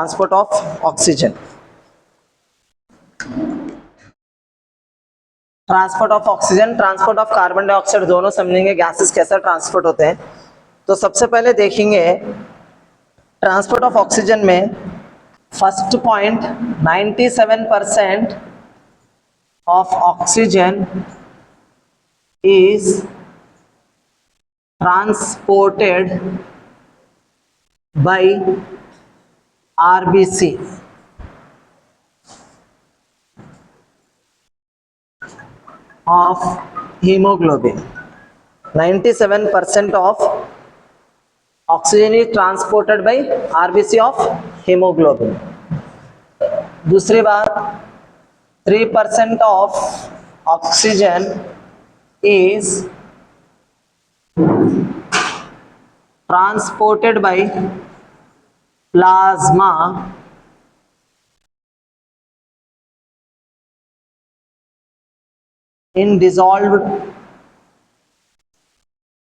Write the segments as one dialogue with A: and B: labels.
A: Transport of oxygen. Transport of oxygen, transport of carbon dioxide, दोनों समझेंगे gases कैसे transport होते हैं। तो सबसे पहले देखेंगे ट्रांसपोर्ट ऑफ ऑक्सीजन में first point 97% of oxygen is transported by RBC of hemoglobin. 97% of oxygen is transported by RBC of hemoglobin. दूसरी बात 3% of oxygen is transported by plasma in dissolved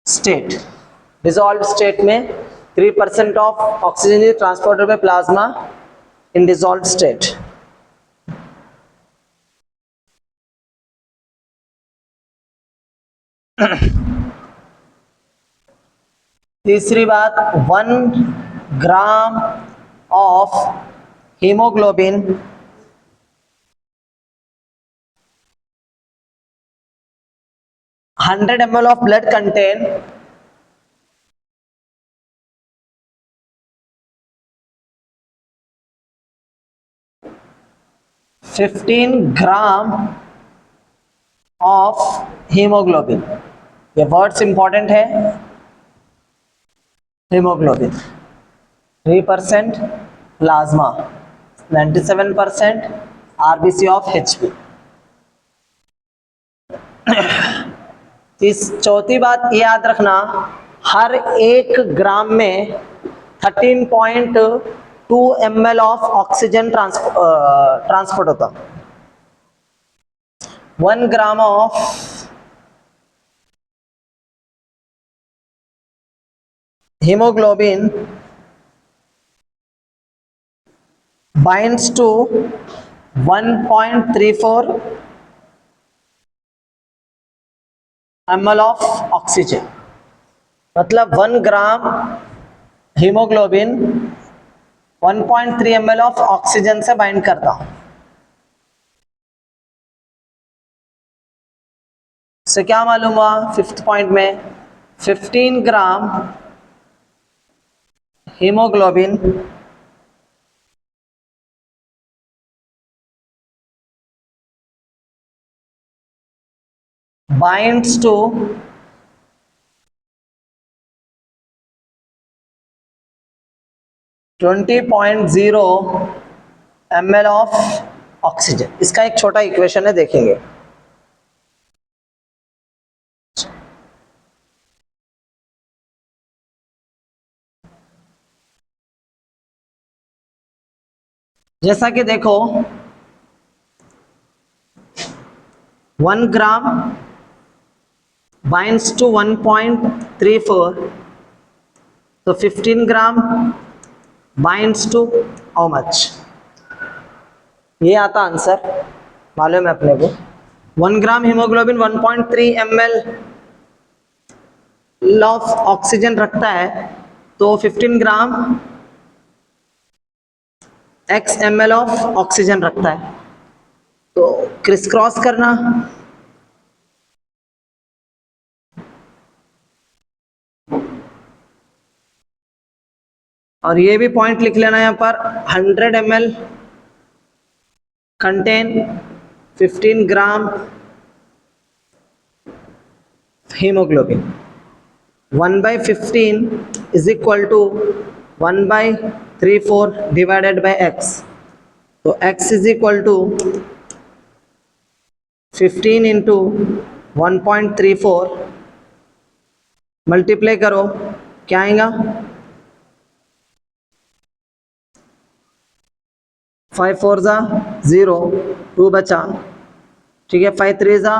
A: state. Dissolved state में 3% of oxygen is transported by plasma in dissolved state. तीसरी बात 1 ग्राम of hemoglobin 100 ml of blood contain 15 gram of haemoglobin. ये words important है। Haemoglobin 3% plasma 97% RBC of HP। चौथी बात ये याद रखना, हर 1 ग्राम में 13.2 ml ऑफ ऑक्सीजन ट्रांसपोर्ट होता। 1 gram of hemoglobin binds to 1.34 ml of oxygen। मतलब 1 ग्राम हीमोग्लोबिन 1.3 ml ऑफ ऑक्सीजन से बाइंड करता हूं। से क्या मालूम हुआ? 5th पॉइंट में 15 gram haemoglobin binds to 20.0 ml of oxygen. इसका एक छोटा इक्वेशन है, देखेंगे। जैसा कि देखो 1 ग्राम binds to 1.34, तो 15 ग्राम binds to how much? ये आता आंसर, मालूम है अपने को। 1 ग्राम हीमोग्लोबिन 1.3 ml ऑफ ऑक्सीजन रखता है, तो 15 ग्राम x ml ऑफ ऑक्सीजन रखता है। तो क्रिस क्रॉस करना, और ये भी पॉइंट लिख लेना यहाँ पर। 100 ml contain 15 gram haemoglobin. 1/15 is equal to 1/34 divided by x। तो x is equal to 15 into 1.34 multiply करो, क्या आएगा? 5 4 ज़ा 0, 2 बचा, ठीक है। 5 3 ज़ा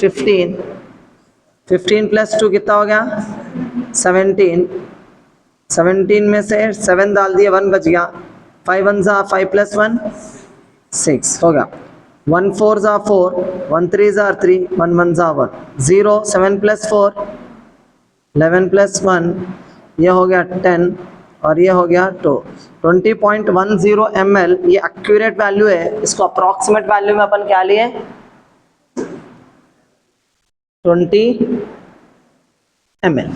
A: 15, 15 प्लस 2 कितना हो गया? 17। 17 में से 7 डाल दिए, 1 बच गया। 5 1 जा 5 + 1 6 हो गया। 1 4 जा 4, 1 3 जा 3, 1 1 जा 1, 0 7 + 4 11 + 1, ये हो गया 10 और ये हो गया 2। 20.10 ml ये एक्यूरेट वैल्यू है। इसको अप्रॉक्सीमेट वैल्यू में अपन क्या लिए 20 ml।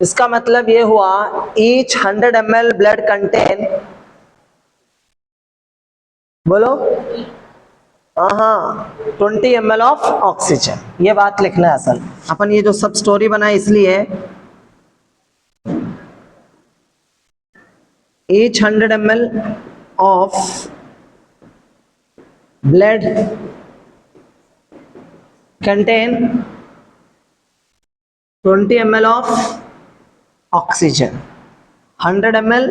A: इसका मतलब ये हुआ each 100 ml ब्लड कंटेन, बोलो हाँ 20 ml ऑफ ऑक्सीजन। ये बात लिखना है। असल अपन ये जो सब स्टोरी बनाई इसलिए each 100 ml of blood contain 20 ml of oxygen। 100 ml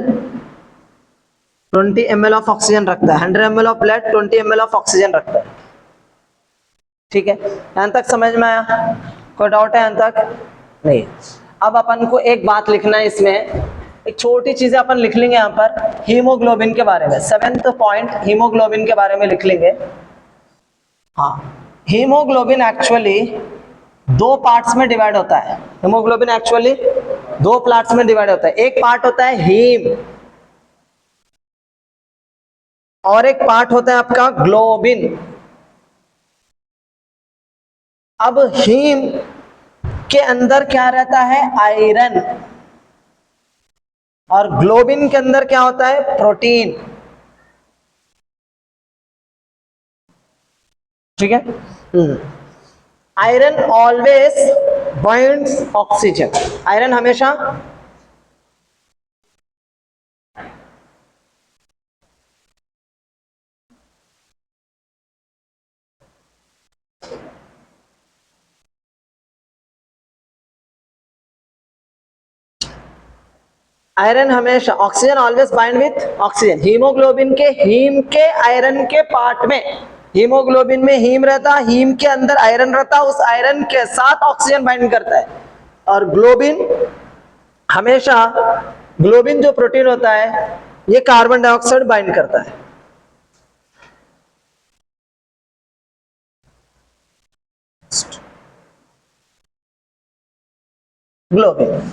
A: 20 ml of oxygen रखता है। 100 ml of blood 20 ml of oxygen रखता है। ठीक है, यहां तक समझ में आया? कोई डाउट है यहां तक? नहीं। अब अपन को एक बात लिखना है इसमें, एक छोटी चीजें अपन लिख लेंगे यहाँ पर हीमोग्लोबिन के बारे में। 7th पॉइंट हीमोग्लोबिन के बारे में लिख लेंगे। हाँ, हीमोग्लोबिन एक्चुअली 2 पार्ट्स में डिवाइड होता है। हीमोग्लोबिन एक्चुअली 2 पार्ट्स में डिवाइड होता है। एक पार्ट होता है हीम और एक पार्ट होता है आपका ग्लोबिन। अब हीम के अंदर क्या रहता है? आयरन। और ग्लोबिन के अंदर क्या होता है? प्रोटीन। ठीक है। Iron always binds oxygen. Iron हमेशा oxygen always bind with oxygen. Haemoglobin के हीम के आयरन के पार्ट में, हीमोग्लोबिन में हीम रहता, हीम के अंदर आयरन रहता, उस आयरन के साथ ऑक्सीजन बाइंड करता है। और ग्लोबिन हमेशा, ग्लोबिन जो प्रोटीन होता है ये कार्बन डाइऑक्साइड बाइंड करता है। ग्लोबिन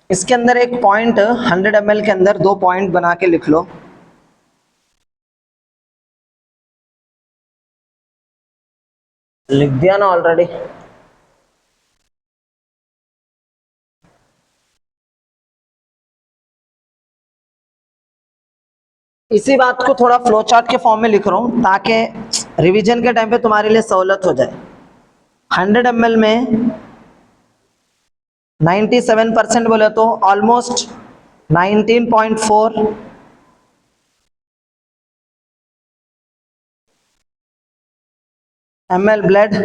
A: इसके अंदर एक पॉइंट 100 ml के अंदर 2 पॉइंट बना के लिख लो। लिख दिया ना ऑलरेडी? इसी बात को थोड़ा फ्लो चार्ट के फॉर्म में लिख रहा हूं ताकि रिवीजन के टाइम पे तुम्हारे लिए सहूलत हो जाए। 100 ml में 97% बोले तो almost 19.4 ml blood,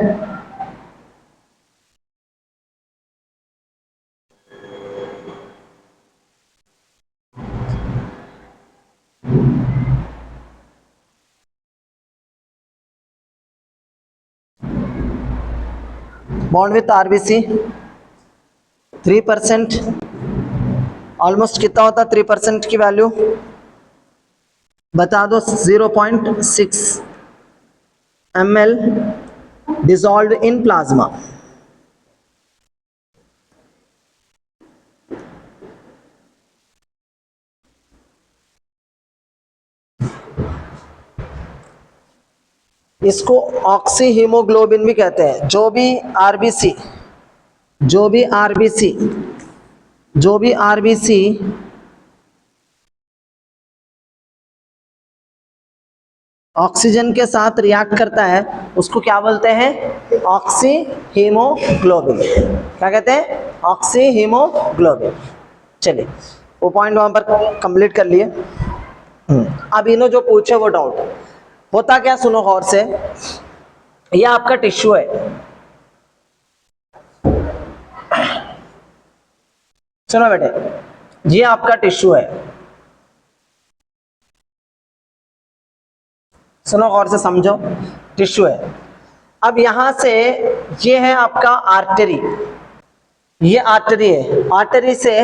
A: bond with RBC 3%। Almost कितना होता है 3% की वैल्यू? बता दो। 0.6 ml डिसॉल्व्ड इन प्लाज्मा। इसको ऑक्सी हीमोग्लोबिन भी कहते हैं। जो भी आरबीसी ऑक्सीजन के साथ रिएक्ट करता है उसको क्या बोलते हैं? Oxy haemoglobin. क्या कहते हैं? Oxy haemoglobin. चलिए वो पॉइंट वहां पर कंप्लीट कर लिए। अब इन्होंने जो पूछे वो डाउट होता क्या, सुनो गौर से। ये आपका टिश्यू है, सुनो बेटे, ये आपका टिश्यू है, सुनो गौर से समझो, टिश्यू है। अब यहां से ये है आपका आर्टरी, ये आर्टरी है, आर्टरी से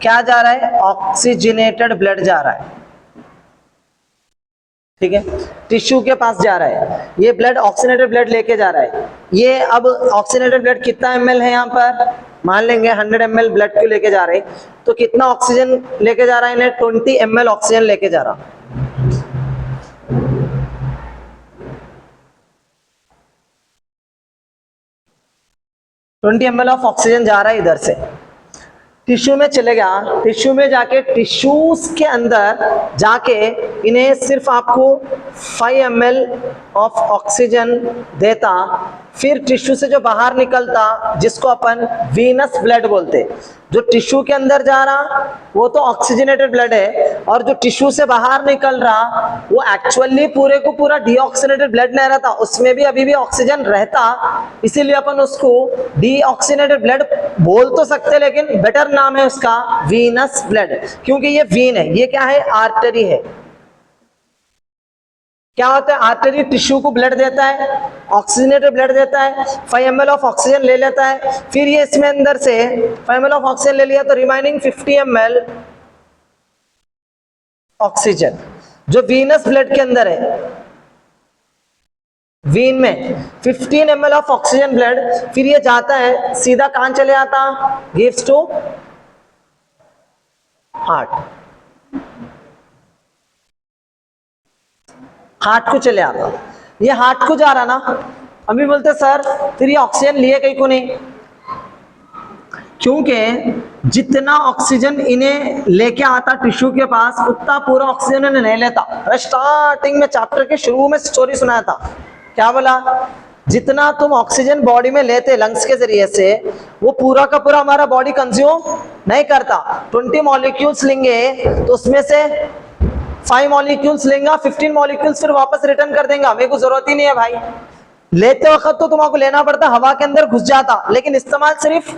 A: क्या जा रहा है, ऑक्सीजनेटेड ब्लड जा रहा है, ठीक है, टिश्यू के पास जा रहा है, ये ब्लड ऑक्सीजनेटेड ब्लड लेके जा रहा है। ये अब ऑक्सीजनेटेड ब्लड कितना ml है यहाँ पर, मान लेंगे 100 ml ब्लड क्यों लेके जा रहे हैं, तो कितना ऑक्सीजन लेके जा रहा है, 20 ml ऑक्सीजन लेके जा रहा, ml ऑफ ऑक्सीजन जा रहा है इधर से, टिश्यू में चले गया, टिश्यू में जाके टिश्यूज के अंदर जाके इन्हें सिर्फ आपको 5 ml ऑफ ऑक्सीजन देता, फिर टिश्यू से जो बाहर निकलता जिसको अपन वीनस ब्लड बोलते, जो टिश्यू के अंदर जा रहा वो तो ऑक्सीजनेटेड ब्लड है, और जो टिश्यू से बाहर निकल रहा वो एक्चुअली पूरे को पूरा डीऑक्सीजनेटेड ब्लड नहीं रहता, उसमें भी अभी भी ऑक्सीजन रहता, इसीलिए अपन उसको डीऑक्सीजनेटेड ब्लड बोल तो सकते, लेकिन बेटर नाम है उसका वीनस ब्लड, क्योंकि ये वीन है, ये क्या है, आर्टरी है। क्या होता है, आर्टरी टिश्यू को ब्लड देता है, ऑक्सीजनेटेड ब्लड देता है, 5 ml ऑफ ऑक्सीजन ले लेता है, फिर ये इसमें अंदर से 5 ml ऑफ ऑक्सीजन ले लिया तो रिमाइनिंग 50 ml ऑक्सीजन जो वीनस ब्लड के अंदर है, वीन में 15 ml ऑफ ऑक्सीजन ब्लड, फिर ये जाता है सीधा कहां चले आता, गिव्स टू हार्ट, हार्ट को चले आता, ये हार्ट को जा रहा ना, अभी बोलते सर फिर ये ऑक्सीजन लिए कहीं को नहीं, क्योंकि जितना ऑक्सीजन इन्हें लेके आता टिश्यू के पास उतना पूरा ऑक्सीजन इन्हें नहीं लेता। स्टार्टिंग में चैप्टर के शुरू में स्टोरी सुनाया था, क्या बोला, जितना तुम ऑक्सीजन बॉडी में लेते लंग्स के जरिए से वो पूरा का पूरा हमारा बॉडी कंज्यूम नहीं करता, 20 मॉलिक्यूल्स लेंगे तो उसमें से 5 मॉलिक्यूल्स लेंगे, 15 मॉलिक्यूल्स फिर वापस रिटर्न कर देंगे, मेरे को जरूरत ही नहीं है भाई, लेते वक्त तो तुमको लेना पड़ता, हवा के अंदर घुस जाता, लेकिन इस्तेमाल सिर्फ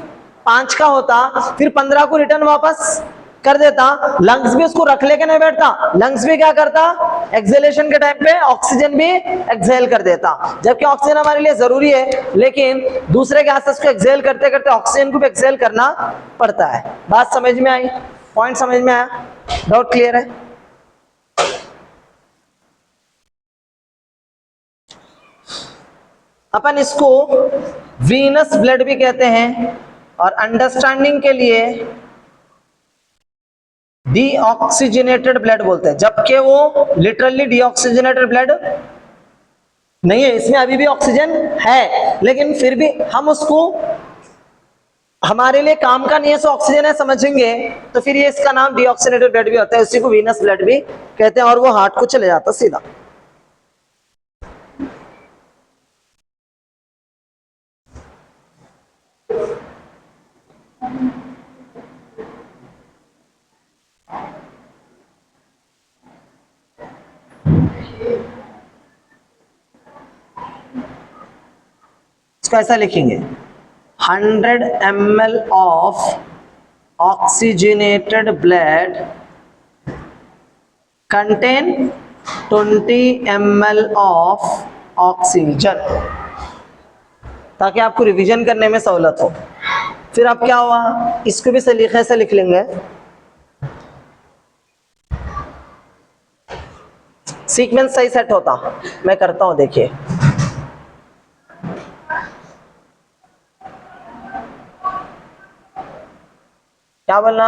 A: 5 का होता, फिर 15 को रिटर्न वापस कर देता, लंग्स भी उसको रख लेके नहीं बैठता, लंग्स भी क्या करता, एक्सेलेशन के टाइम पे ऑक्सीजन भी एक्सेल कर देता, जबकि ऑक्सीजन हमारे लिए जरूरी है, लेकिन दूसरे गैसेस को एक्सेल करते करते ऑक्सीजन को भी एक्सेल करना पड़ता है। बात समझ में आई, पॉइंट समझ में आया, डाउट क्लियर है? अपन इसको वीनस ब्लड भी कहते हैं, और अंडरस्टैंडिंग के लिए डीऑक्सीजनेटेड ब्लड बोलते हैं, जबकि वो लिटरली डीऑक्सीजनेटेड ब्लड नहीं है, इसमें अभी भी ऑक्सीजन है, लेकिन फिर भी हम उसको हमारे लिए काम का नहीं है, सो ऑक्सीजन है समझेंगे, तो फिर ये इसका नाम डीऑक्सीजनेटेड ब्लड भी होता है, उसी को वीनस ब्लड भी कहते हैं, और वो हार्ट को चले जाता सीधा। इसको ऐसा लिखेंगे, 100 ml of oxygenated blood contain 20 ml of oxygen, ताकि आपको रिवीजन करने में सहूलत हो। फिर अब क्या हुआ, इसको भी सलीके से लिख लेंगे, सीक्वेंस सही सेट होता, मैं करता हूं, देखिए क्या बोलना,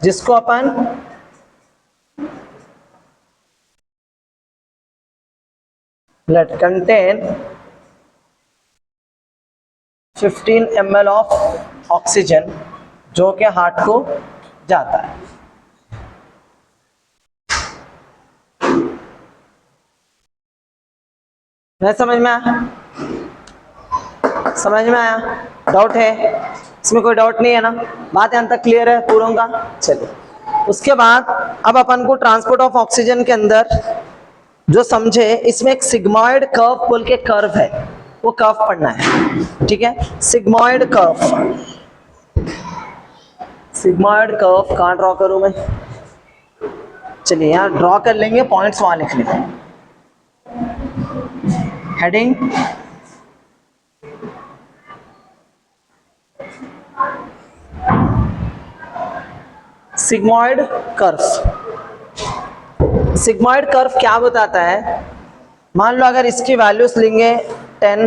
A: जिसको अपन blood contain 15 ml of oxygen जो कि हार्ट को जाता है। मैं समझ में आया, समझ में आया, डाउट है इसमें? कोई डाउट नहीं है ना, बात यहाँ तक क्लियर है पूरों का? चलिए उसके बाद अब अपन को ट्रांसपोर्ट ऑफ ऑक्सीजन के अंदर जो समझे, इसमें एक सिग्मॉइड कर्व बोल के कर्व है, वो कर्व पढ़ना है, ठीक है। सिग्मॉइड कर्व, सिग्मॉइड कर्व कहाँ ड्रॉ करूं मैं? चलिए यहाँ ड्रॉ कर लेंगे, पॉइंट्स वहां लिख लेंगे। Heading sigmoid curve. Sigmoid curve क्या बताता है? मान लो अगर इसकी वैल्यूज लेंगे 10,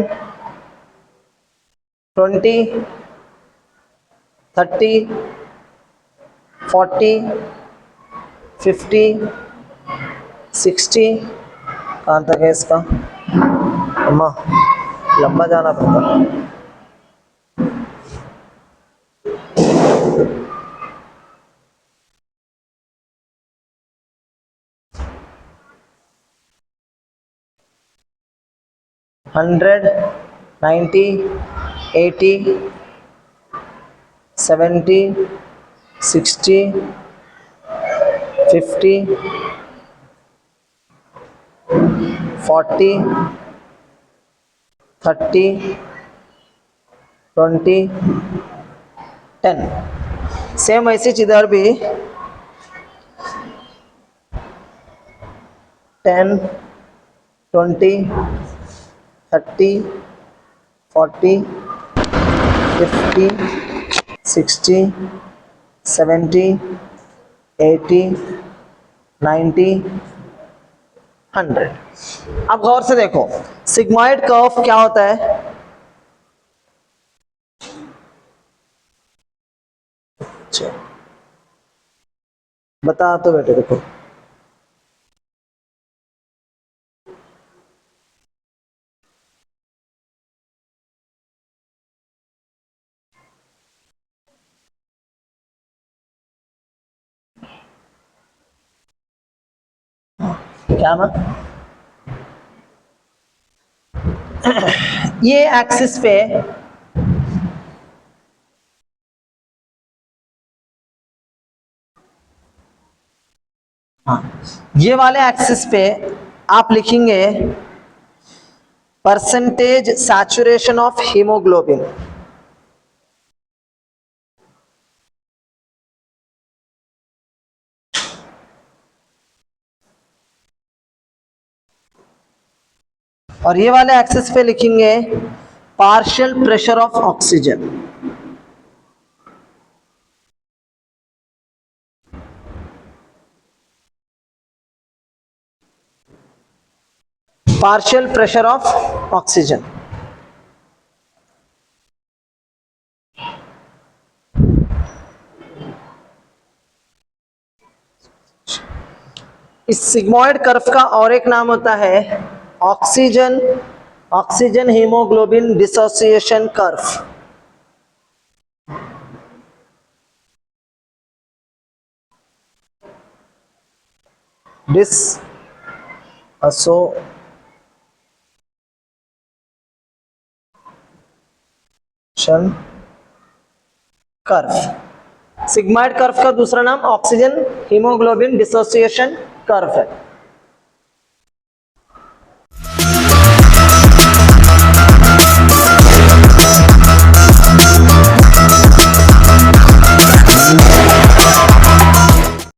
A: 20, 30, 40, 50, 60, कहाँ तक है इसका? अम्मा लंबा जाना पड़ता। 100, 90, 80, 70, 60, 50, 40, 30, 20, 10। सेम ऐसी इधर भी 10, 20, 30, 40, 50, 60, 70, 80, 90, 100। अब गौर से देखो, सिग्मॉइड कर्व क्या होता है? अच्छा बता तो बेटे, देखो क्या ना, ये एक्सिस पे हाँ, ये वाले एक्सिस पे आप लिखेंगे परसेंटेज सैचुरेशन ऑफ हीमोग्लोबिन। और ये वाले एक्सिस पे लिखेंगे partial pressure of oxygen. Partial pressure of oxygen. इस सिग्मॉइड कर्व का और एक नाम होता है oxygen oxygen haemoglobin dissociation curve. Dissociation curve. Sigmoid curve का दूसरा नाम ऑक्सीजन हीमोग्लोबिन डिसोसिएशन कर्व है।